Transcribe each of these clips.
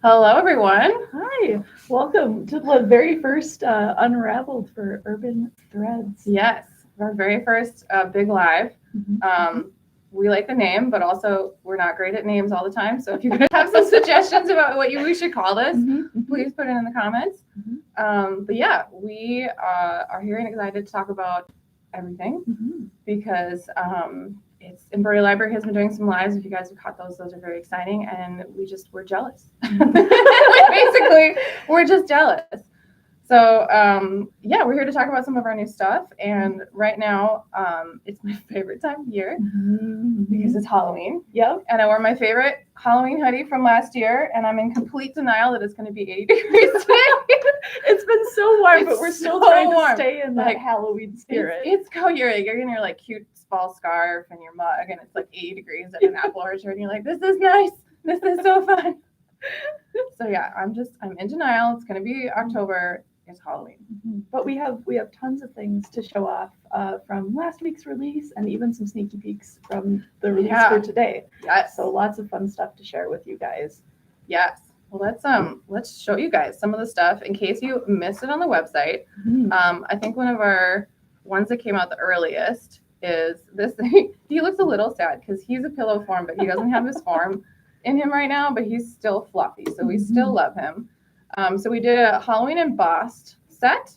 Hello, everyone. Hi, welcome to the very first Unraveled for Urban Threads. Yes, our very first big live. Mhm. We like the name, but also we're not great at names all the time. So if you guys have some suggestions about what we should call this, please put it in the comments. But yeah, we are here and excited to talk about everything because it's Embroidery Library has been doing some lives. If you guys have caught those are very exciting, and we're jealous. Basically, we're just jealous. So yeah, we're here to talk about some of our new stuff, and right now it's my favorite time of year because it's Halloween. Yep. And I wore my favorite Halloween hoodie from last year, and I'm in complete denial that it's going to be 80 degrees today. It's been so warm, but we're still trying to stay in that Like, Halloween spirit. It's you're in your like cute fall scarf and your mug, and it's like 80 degrees at an apple orchard, and you're like, this is nice. This is so fun. So yeah, I'm in denial. It's going to be October. It's Halloween. But we have tons of things to show off from last week's release, and even some sneaky peeks from the release for today. Yes. So lots of fun stuff to share with you guys. Yes. Well, let's show you guys some of the stuff in case you missed it on the website. I think one of our ones that came out the earliest is this thing. He looks a little sad because he's a pillow form, but he doesn't have his form in him right now, but he's still fluffy, so we still love him. So we did a Halloween embossed set,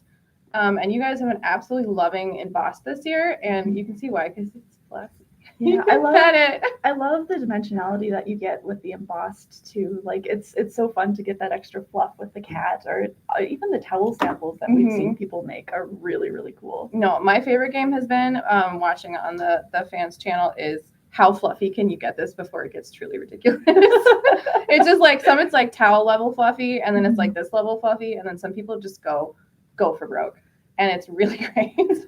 and you guys have been absolutely loving embossed this year, and you can see why, because it's fluffy. Yeah, I love the dimensionality that you get with the embossed too. Like it's so fun to get that extra fluff with the cat, or even the towel samples that we've seen people make are really, really cool. No, my favorite game has been watching on the fans channel is how fluffy can you get this before it gets truly ridiculous. It's just like it's like towel level fluffy, and then it's like this level fluffy, and then some people just go for broke, and it's really great. It's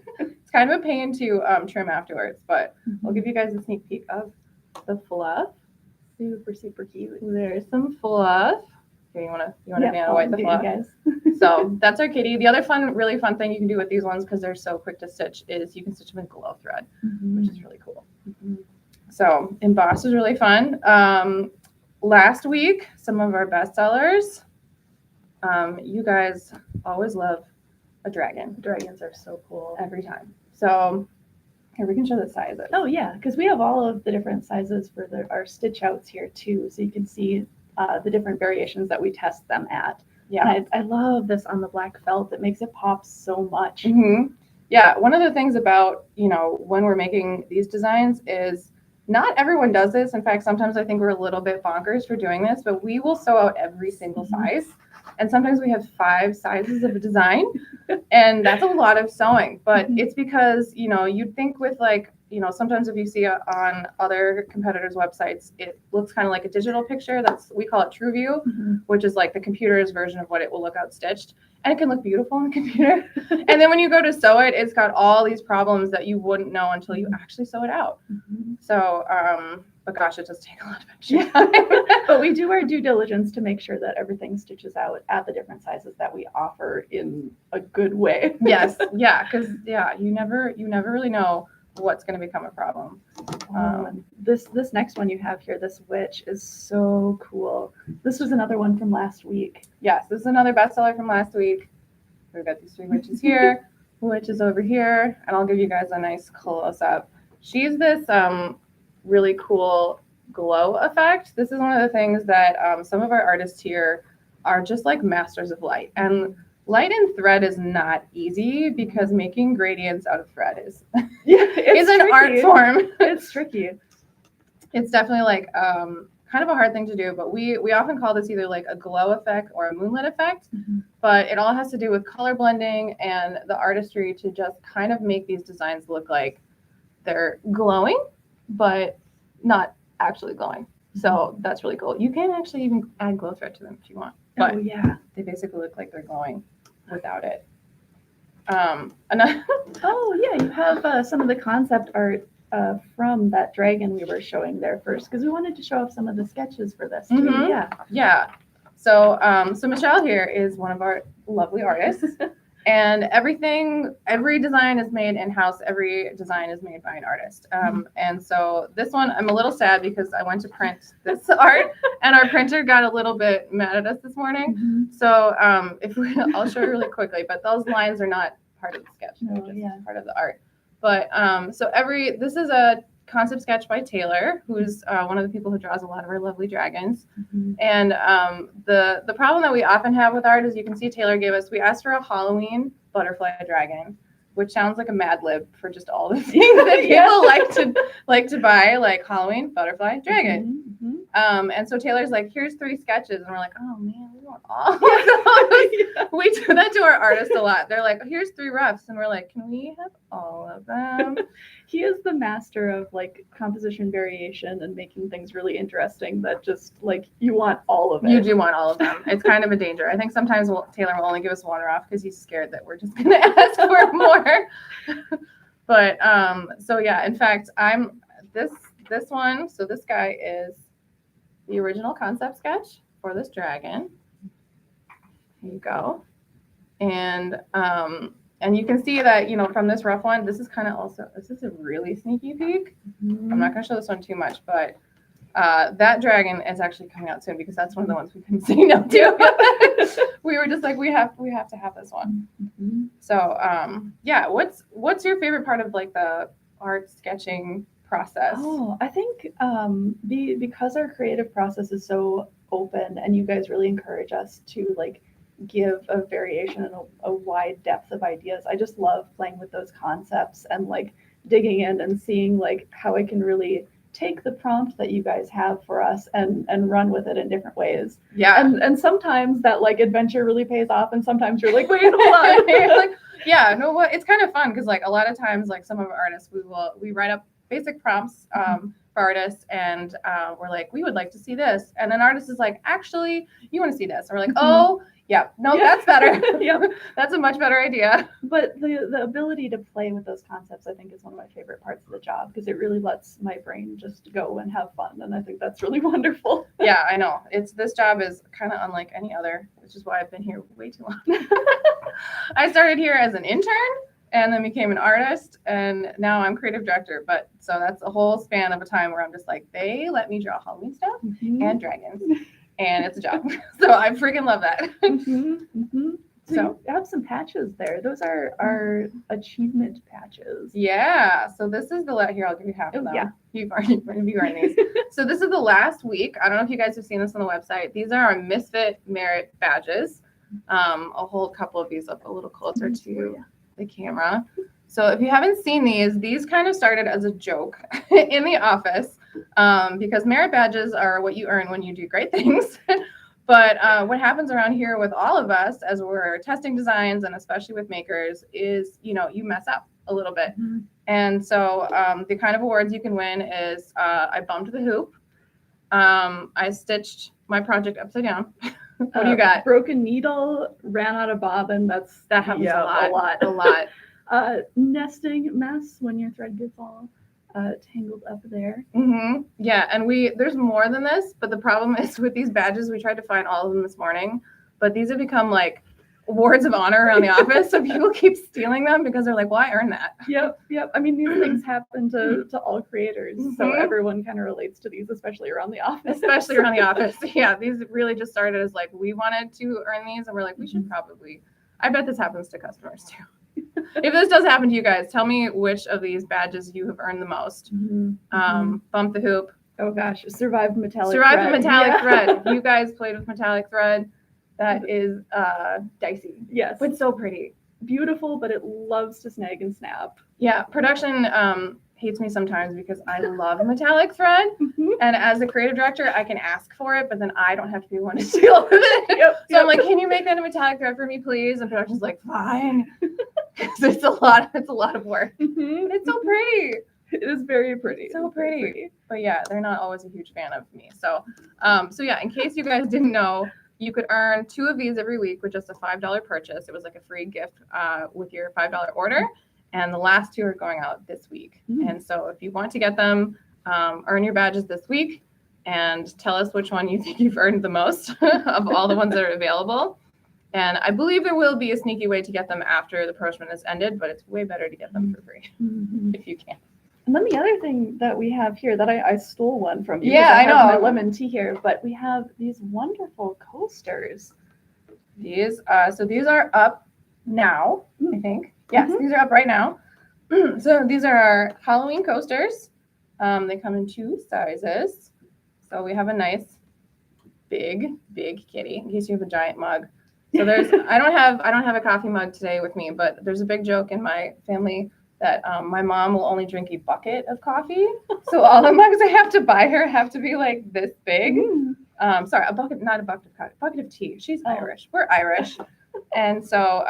kind of a pain to trim afterwards, but I'll give you guys a sneak peek of the fluff. Super, super cute. There's some fluff. Here, you wanna Vanna White the fluff? Guys. So that's our kitty. The other really fun thing you can do with these ones, because they're so quick to stitch, is you can stitch them in glow thread, which is really cool. So embossed is really fun. Last week, some of our best sellers. You guys always love a dragon. Dragons are so cool every time. So here, we can show the sizes. Oh yeah, because we have all of the different sizes for our stitch outs here too, so you can see the different variations that we test them at. Yeah, and I love this on the black felt. It makes it pop so much. Yeah, one of the things about when we're making these designs is not everyone does this. In fact, sometimes I think we're a little bit bonkers for doing this, but we will sew out every single size. And sometimes we have 5 sizes of a design, and that's a lot of sewing. But it's because, you'd think with sometimes if you see it on other competitors' websites, it looks kind of like a digital picture. We call it True View, which is like the computer's version of what it will look out stitched. And it can look beautiful on the computer. And then when you go to sew it, it's got all these problems that you wouldn't know until you actually sew it out. So, but gosh, it does take a lot of extra time. But we do our due diligence to make sure that everything stitches out at the different sizes that we offer in a good way. Yes, yeah, because you never really know what's going to become a problem. This next one you have here, this witch, is so cool. This was another one from last week. Yes, this is another bestseller from last week. We've got these 3 witches here, witch is over here, and I'll give you guys a nice close-up. She's this really cool glow effect. This is one of the things that some of our artists here are just like masters of light. And light in thread is not easy, because making gradients out of thread is an art form. It's tricky. It's definitely like kind of a hard thing to do, but we often call this either like a glow effect or a moonlit effect. But it all has to do with color blending and the artistry to just kind of make these designs look like they're glowing, but not actually glowing. So that's really cool. You can actually even add glow thread to them if you want. But they basically look like they're glowing without it. You have some of the concept art from that dragon we were showing there first, because we wanted to show off some of the sketches for this too. Yeah. So Michelle here is one of our lovely artists, And every design is made in-house. Every design is made by an artist. And so this one, I'm a little sad because I went to print this art and our printer got a little bit mad at us this morning. So I'll show you really quickly, but those lines are not part of the sketch. They're just part of the art. But this is a concept sketch by Taylor, who's one of the people who draws a lot of our lovely dragons. And the problem that we often have with art is, you can see Taylor we asked for a Halloween butterfly dragon, which sounds like a Mad Lib for just all the things that people like to buy, like Halloween butterfly dragon. And so Taylor's like, here's 3 sketches, and we're like, oh man, we want all of those. We do that to our artists a lot. They're like, here's 3 roughs, and we're like, can we have all of them? He is the master of like composition variation and making things really interesting that just like you want all of it. You do want all of them. It's kind of a danger. I think sometimes Taylor will only give us 1 rough because he's scared that we're just gonna ask for more. But so yeah, in fact, this one, so this guy is the original concept sketch for this dragon. Here you go. And you can see that, from this rough one, this is a really sneaky peek. I'm not going to show this one too much, but that dragon is actually coming out soon because that's one of the ones we couldn't say no to. We were just like, we have to have this one. So yeah, what's your favorite part of like the art sketching process? Oh, I think because our creative process is so open and you guys really encourage us to like give a variation and a wide depth of ideas. I just love playing with those concepts and like digging in and seeing like how I can really take the prompt that you guys have for us and run with it in different ways. Yeah. And sometimes that like adventure really pays off, and sometimes you're like, wait, hold on. You're like, yeah, no, what? It's kind of fun because like a lot of times, like some of our artists, we write up basic prompts for artists, and we're like, we would like to see this, and an artist is like, actually, you want to see this, and we're like, oh. Yeah, no, that's better. That's a much better idea. But the ability to play with those concepts, I think, is one of my favorite parts of the job because it really lets my brain just go and have fun, and I think that's really wonderful. Yeah, I know. This job is kind of unlike any other, which is why I've been here way too long. I started here as an intern and then became an artist, and now I'm creative director. But so that's a whole span of a time where I'm just like, they let me draw Halloween stuff and dragons. And it's a job. So I freaking love that. So you have some patches there. Those are our achievement patches. Yeah. So this is here, I'll give you half of them. Yeah. You've already earned these. So this is the last week. I don't know if you guys have seen this on the website. These are our Misfit Merit badges. I'll hold a couple of these up a little closer to the camera. So if you haven't seen these kind of started as a joke in the office. Because merit badges are what you earn when you do great things. But what happens around here with all of us as we're testing designs, and especially with makers, is, you mess up a little bit. And so the kind of awards you can win is I bumped the hoop. I stitched my project upside down. What do you got? Broken needle, ran out of bobbin. That happens a lot. Nesting mess when your thread gets all tangled up there. Yeah, and there's more than this, but the problem is with these badges, we tried to find all of them this morning, but these have become like awards of honor around the office, so people keep stealing them because they're like, well, I earned that. Yep. I mean, these things happen to all creators, so everyone kind of relates to these, especially around the office. Yeah, these really just started as like, we wanted to earn these, and we're like, we should probably, I bet this happens to customers too. If this does happen to you guys, tell me which of these badges you have earned the most. Bump the hoop. Oh gosh, survived metallic thread. You guys played with metallic thread. That is dicey. Yes. But so pretty. Beautiful, but it loves to snag and snap. Yeah, production hates me sometimes because I love metallic thread. And as a creative director, I can ask for it, but then I don't have to be the one to deal with it. So I'm like, can you make that a metallic thread for me, please? And production's like, fine. It's a lot of work. But it's so pretty. It is very pretty. So pretty. But yeah, they're not always a huge fan of me. So yeah, in case you guys didn't know, you could earn 2 of these every week with just a $5 purchase. It was like a free gift with your $5 order. And the last 2 are going out this week. And so if you want to get them, earn your badges this week and tell us which one you think you've earned the most of all the ones that are available. And I believe there will be a sneaky way to get them after the promotion is ended, but it's way better to get them for free if you can. And then the other thing that we have here that I stole one from you. Yeah, I know. have my lemon tea here, but we have these wonderful coasters. These are up now, I think. Yes, these are up right now. So these are our Halloween coasters. They come in 2 sizes. So we have a nice big kitty in case you have a giant mug. So there's I don't have a coffee mug today with me, but there's a big joke in my family that my mom will only drink a bucket of coffee. So all the mugs I have to buy her have to be like this big. Sorry, a bucket, not a bucket of coffee, bucket of tea. She's Irish. We're Irish. And so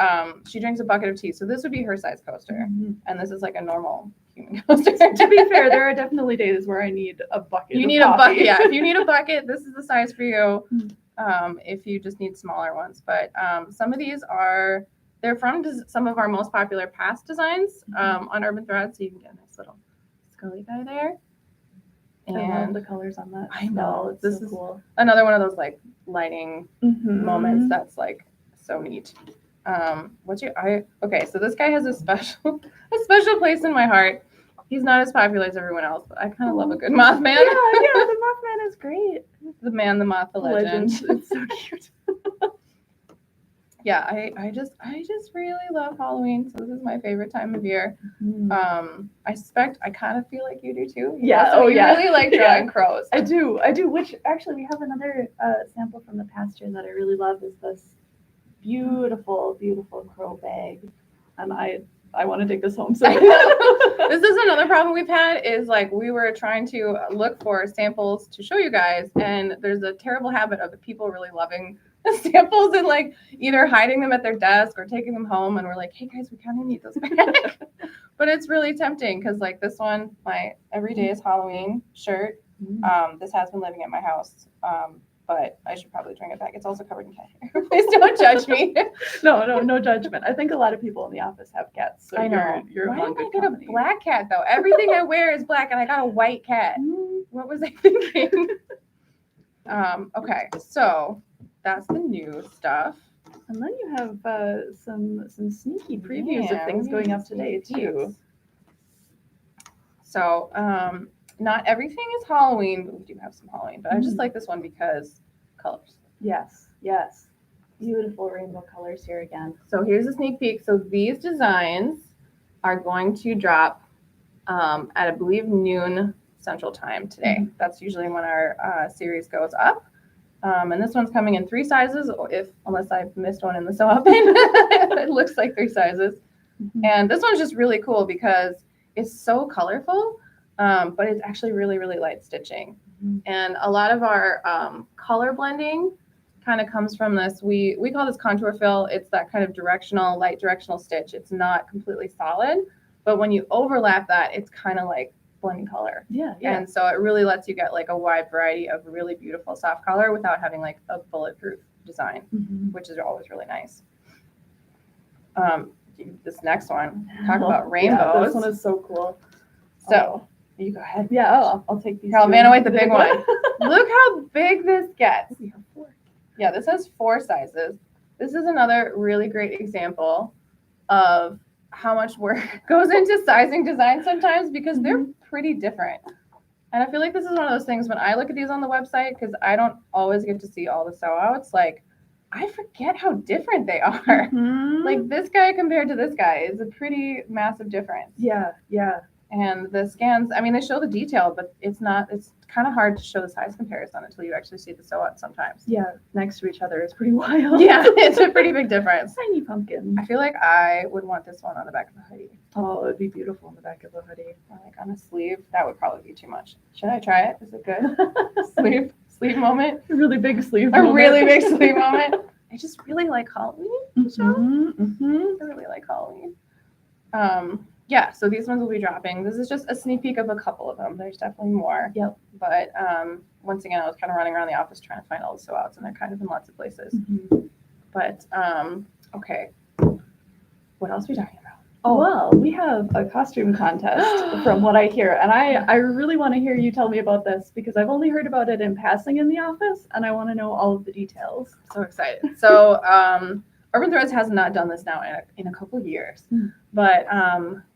she drinks a bucket of tea. So this would be her size coaster. And this is like a normal human coaster. To be fair, there are definitely days where I need a bucket. You need a bucket. Yeah, if you need a bucket, this is the size for you. If you just need smaller ones. But some of these they're from some of our most popular past designs on Urban Thread. So you can get a nice little Scully guy there. And I love the colors on that. I know. This is cool. Another one of those like lighting moments that's like so neat. Okay, so this guy has a special place in my heart. He's not as popular as everyone else, but I kind of love a good Mothman. Yeah, the Mothman is great. The man, the moth, the legend. It's so cute. Yeah, I just really love Halloween. So this is my favorite time of year. I suspect I kind of feel like you do too. Yeah. You really like drawing crows. I do. Which actually we have another sample from the past year that I really love is this beautiful crow bag, and I want to take this home. So this is another problem we've had is like we were trying to look for samples to show you guys, and there's a terrible habit of the people really loving samples and like either hiding them at their desk or taking them home, and we're like, hey guys, we kind of need those back. But it's really tempting because like this one, my everyday is Halloween shirt. This has been living at my house. But I should probably bring it back. It's also covered in cat hair. Please don't judge me. No judgment. I think a lot of people in the office have cats. So I know. You're Why among did I good get company. a black cat though? Everything I wear is black, and I got a white cat. What was I thinking? Okay, so that's the new stuff. And then you have some sneaky previews of things going up today too. So not everything is Halloween, but we do have some Halloween. But I just like this one because colors. Yes. Beautiful rainbow colors here again. So here's a sneak peek. So these designs are going to drop at I believe noon Central Time today. That's usually when our series goes up. And this one's coming in 3 sizes, unless I missed one in the sew-up bin. It looks like 3 sizes. And this one's just really cool because it's so colorful, but it's actually really, really light stitching. And a lot of our color blending kind of comes from this. We call this contour fill. It's that kind of light directional stitch. It's not completely solid, but when you overlap that, it's kind of like blending color. Yeah. And so it really lets you get like a wide variety of really beautiful soft color without having like a bulletproof design, which is always really nice. This next one, talk about rainbows. Yeah, this one is so cool. So you go ahead. Yeah, I'll take these. I'll Vanaway the big one. Look how big this gets. We have 4. Yeah, this has 4 sizes. This is another really great example of how much work goes into sizing designs sometimes because they're pretty different. And I feel like this is one of those things when I look at these on the website, because I don't always get to see all the sew outs, like I forget how different they are. Like this guy compared to this guy is a pretty massive difference. Yeah. And the scans, I mean, they show the detail, but it's kind of hard to show the size comparison until you actually see the sew out sometimes. Yeah, next to each other is pretty wild. Yeah, it's a pretty big difference. Tiny pumpkin. I feel like I would want this one on the back of a hoodie. Oh, it would be beautiful on the back of a hoodie. Or like on a sleeve. That would probably be too much. Should I try it? Is it good? sleeve moment? A really big sleeve moment. A really big sleeve moment. I just really like Halloween. I really like Halloween. Yeah, so these ones will be dropping. This is just a sneak peek of a couple of them. There's definitely more. Yep. But once again, I was kind of running around the office trying to find all the sew outs, and they're kind of in lots of places. But okay, what else are we talking about? Oh, well, we have a costume contest from what I hear. And I really want to hear you tell me about this because I've only heard about it in passing in the office and I want to know all of the details. So excited. So Urban Threads has not done this now in a couple years, but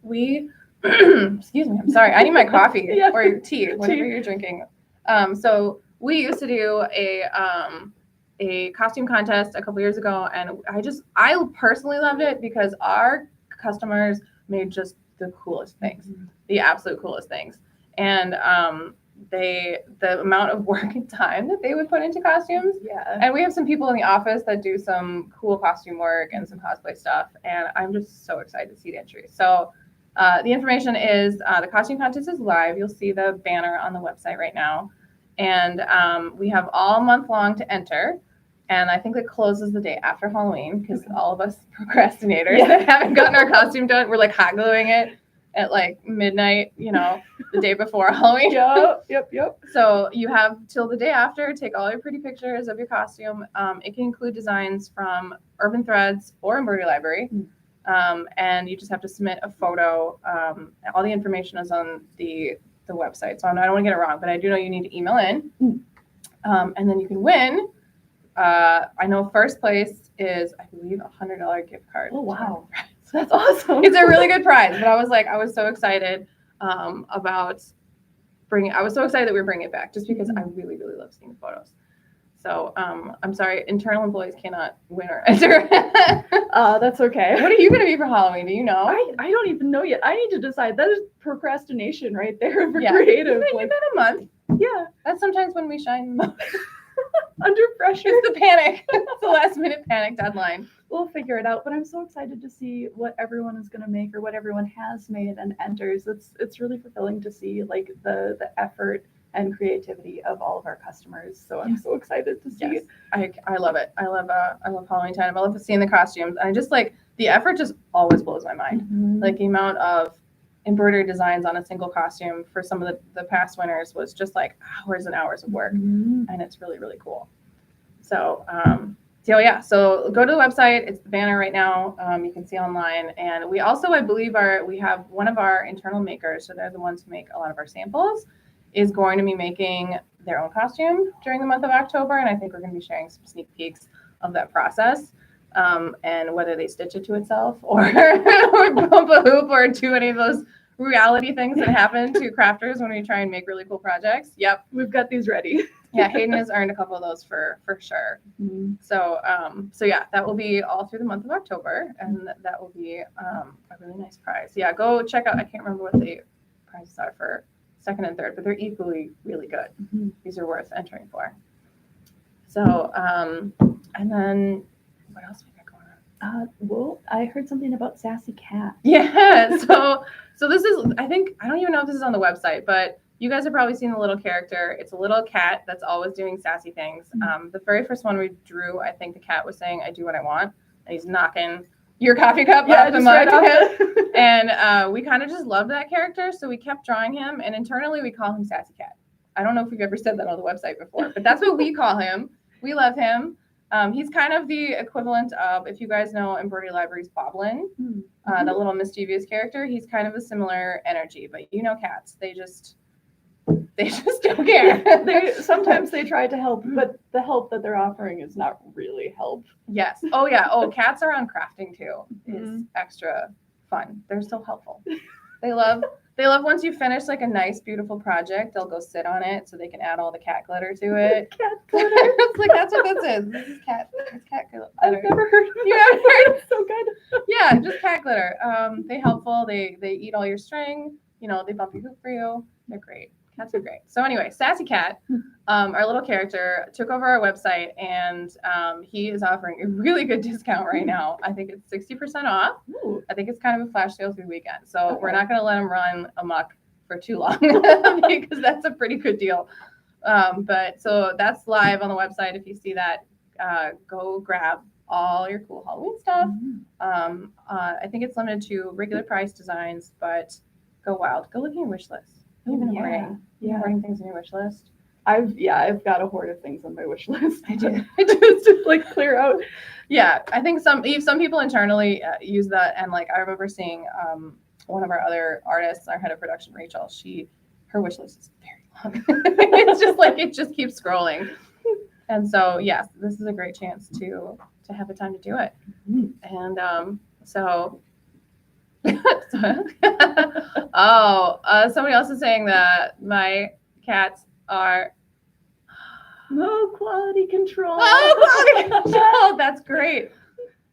we excuse me, I'm sorry, I need my coffee or tea, whatever you're drinking. So we used to do a costume contest a couple years ago, and I personally loved it because our customers made just the coolest things, the absolute coolest things, and the amount of work and time that they would put into costumes. Yeah. And we have some people in the office that do some cool costume work and some cosplay stuff, and I'm just so excited to see the entries. So the information is the costume contest is live. You'll see the banner on the website right now. And we have all month long to enter. And I think it closes the day after Halloween because all of us procrastinators that haven't gotten our costume done, we're like hot gluing it at like midnight, the day before Halloween. Yep. So you have till the day after, take all your pretty pictures of your costume. It can include designs from Urban Threads or Embroidery Library. And you just have to submit a photo. All the information is on the website. So I don't want to get it wrong, but I do know you need to email in. And then you can win. I know first place is, I believe, $100 gift card. Oh, wow. That's awesome. It's a really good prize. But I was so excited about I was so excited that we were bringing it back just because I really, really love seeing the photos. So I'm sorry, internal employees cannot win or enter. That's okay. What are you going to be for Halloween? Do you know? I don't even know yet. I need to decide. That is procrastination right there for creative. You've been a month. Yeah. That's sometimes when we shine the most. Under pressure. It's the panic. It's the last minute panic deadline. We'll figure it out. But I'm so excited to see what everyone is going to make or what everyone has made and enters. It's really fulfilling to see like the effort and creativity of all of our customers. So I'm so excited to see. Yes. I love it. I love Halloween time. I love seeing the costumes. And I just like the effort just always blows my mind. Like the amount of embroidery designs on a single costume for some of the past winners was just like hours and hours of work. And it's really, really cool. So so go to the website. It's the banner right now. You can see online. And we also, I believe, we have one of our internal makers, so they're the ones who make a lot of our samples, is going to be making their own costume during the month of October. And I think we're going to be sharing some sneak peeks of that process. And whether they stitch it to itself or bump a hoop or do any of those reality things that happen to crafters when we try and make really cool projects. Yep. We've got these ready. Yeah, Hayden has earned a couple of those for sure. So that will be all through the month of October, and that will be a really nice prize. Yeah, go check out. I can't remember what the prizes are for second and third, but they're equally really good. These are worth entering for. So, and then what else we got going on? Well, I heard something about Sassy Cat. Yeah. So this is, I don't even know if this is on the website, but you guys have probably seen the little character. It's a little cat that's always doing sassy things. The very first one we drew, I think the cat was saying, "I do what I want," and he's knocking your coffee cup off the mug. And we kind of just loved that character, so we kept drawing him. And internally, we call him Sassy Cat. I don't know if we've ever said that on the website before, but that's what we call him. We love him. He's kind of the equivalent of, if you guys know Embroidery Library's Boblin, the little mischievous character. He's kind of a similar energy, but cats, they just don't care. Sometimes they try to help, but the help that they're offering is not really help. Yes. Oh yeah. Oh, cats around crafting too is extra fun. They're so helpful. They love once you finish like a nice, beautiful project, they'll go sit on it so they can add all the cat glitter to it. Cat glitter. It's like, that's what this is. This is cat glitter. I've never heard of it. You haven't heard? It's so good. Yeah, just cat glitter. They're helpful. They eat all your string. They bump your hoop for you. They're great. Cats are great. So anyway, Sassy Cat, our little character, took over our website, and he is offering a really good discount right now. I think it's 60% off. Ooh. I think it's kind of a flash sale through the weekend. So we're not going to let him run amok for too long because that's a pretty good deal. But so that's live on the website. If you see that, go grab all your cool Halloween stuff. I think it's limited to regular price designs, but go wild. Go look at your wish list. Hoarding things on your wish list. I've got a hoard of things on my wish list. I do. Just to like clear out. Yeah, I think some people internally use that, and like I remember seeing one of our other artists, our head of production, Rachel. Her wish list is very long. It's just like it just keeps scrolling. And so, yes, this is a great chance to have the time to do it. Mhm. And so, somebody else is saying that my cats are. No quality control. Oh, quality control. That's great.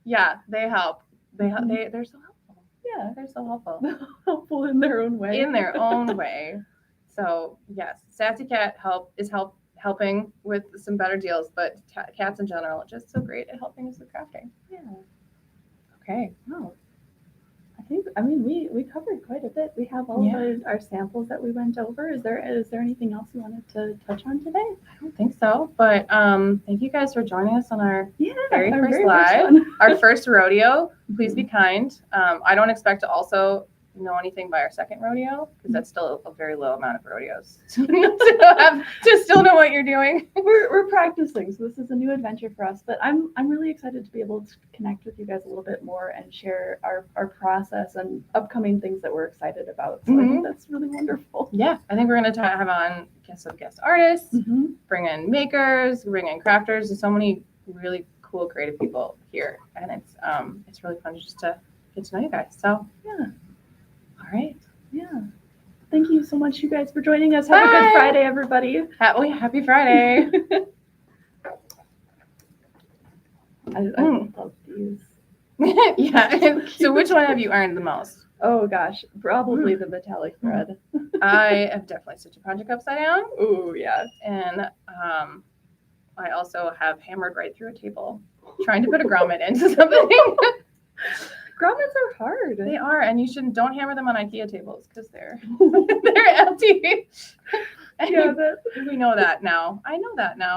Yeah, they help. They're so helpful. Yeah, They're so helpful helpful in their own way. in their own way. So yes, Sassy Cat helping with some better deals, but cats in general are just so great at helping us with crafting. Yeah. Okay. Oh. I mean, we covered quite a bit. We have all of our samples that we went over. Is there anything else you wanted to touch on today? I don't think so, but thank you guys for joining us on our very our first very live, first our first rodeo. Please be kind. I don't expect to also know anything by our second rodeo because that's still a very low amount of rodeos to still know what you're doing. We're practicing, so this is a new adventure for us. But I'm really excited to be able to connect with you guys a little bit more and share our process and upcoming things that we're excited about. So I think that's really wonderful. Yeah, I think we're going to have on guest artists, bring in makers, bring in crafters. There's so many really cool creative people here, and it's really fun just to get to know you guys. So yeah. All right. Yeah. Thank you so much, you guys, for joining us. Have a good Friday, everybody. Happy Friday. I love these. Yeah. So which one have you earned the most? Oh, gosh. Probably the metallic thread. I have definitely stitched a project upside down. Oh, yeah. And I also have hammered right through a table trying to put a grommet into something. Grommets are hard. They are, and don't hammer them on IKEA tables because they're empty. Yeah, we know that now. I know that now.